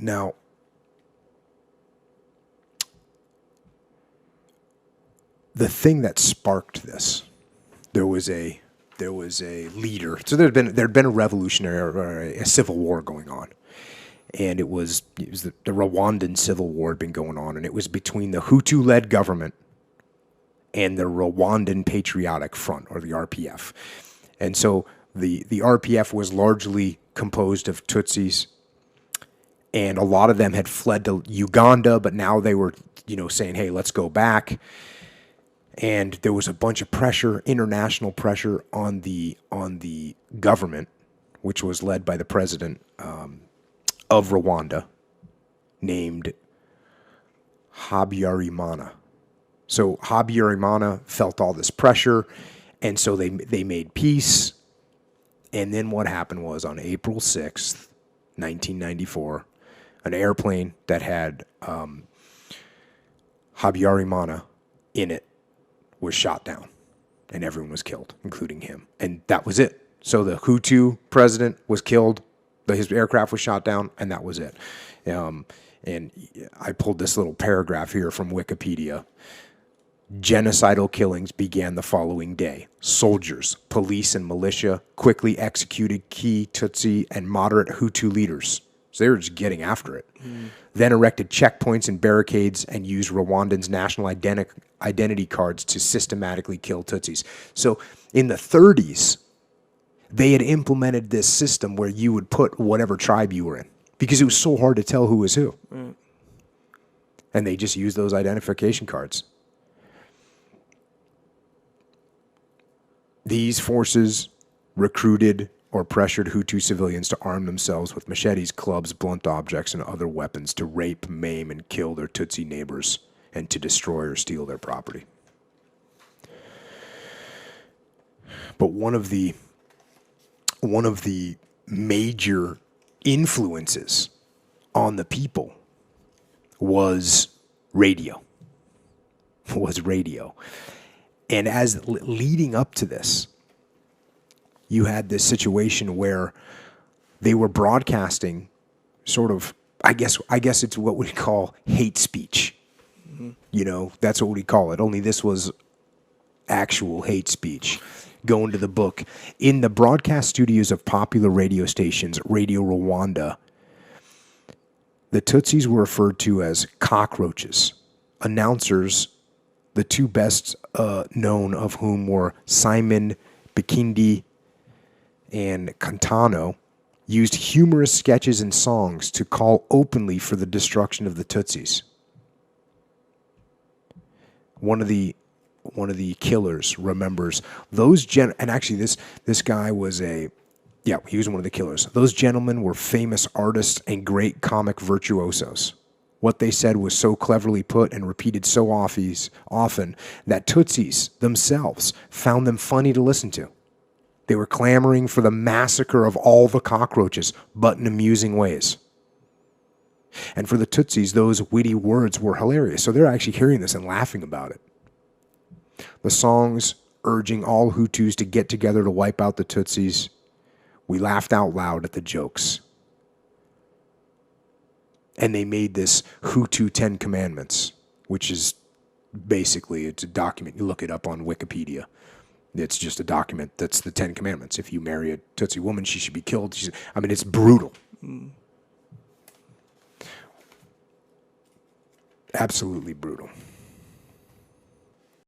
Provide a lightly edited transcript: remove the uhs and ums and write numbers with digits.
Now, the thing that sparked this, there was a leader. So there'd been a revolutionary or a civil war going on, and it was the Rwandan civil war had been going on, and it was between the Hutu-led government and the Rwandan Patriotic Front, or the RPF. And so the RPF was largely composed of Tutsis, and a lot of them had fled to Uganda, but now they were, saying, hey, let's go back. And there was a bunch of pressure, international pressure on the government, which was led by the president of Rwanda, named Habyarimana. So Habyarimana felt all this pressure, and so they made peace. And then what happened was on April 6th, 1994, an airplane that had Habyarimana in it was shot down, and everyone was killed, including him. And that was it. So the Hutu president was killed, his aircraft was shot down, and that was it. And I pulled this little paragraph here from Wikipedia. Genocidal killings began the following day. Soldiers, police, and militia quickly executed key Tutsi and moderate Hutu leaders. So they were just getting after it. Then erected checkpoints and barricades and used Rwandans' national identity cards to systematically kill Tutsis. So in the 30s, they had implemented this system where you would put whatever tribe you were in because it was so hard to tell who was who. And they just used those identification cards. These forces recruited or pressured Hutu civilians to arm themselves with machetes, clubs, blunt objects, and other weapons to rape, maim, and kill their Tutsi neighbors and to destroy or steal their property. But one of the major influences on the people was radio. And as leading up to this, you had this situation where they were broadcasting sort of, I guess it's what we call hate speech. That's what we call it. Only this was actual hate speech. Go into the book. In the broadcast studios of popular radio stations, Radio Rwanda, the Tutsis were referred to as cockroaches. Announcers, the two best known of whom were Simon Bikindi and Cantano, used humorous sketches and songs to call openly for the destruction of the Tutsis. One of the killers remembers those and actually this guy was he was one of the killers. Those gentlemen were famous artists and great comic virtuosos. What they said was so cleverly put and repeated so often that Tutsis themselves found them funny to listen to. They were clamoring for the massacre of all the cockroaches, but in amusing ways. And for the Tutsis, those witty words were hilarious. So they're actually hearing this and laughing about it. The songs urging all Hutus to get together to wipe out the Tutsis. We laughed out loud at the jokes. And they made this Hutu 10 Commandments, which is basically, it's a document. You look it up on Wikipedia. It's just a document that's the 10 Commandments. If you marry a Tutsi woman, she should be killed. It's brutal. Absolutely brutal.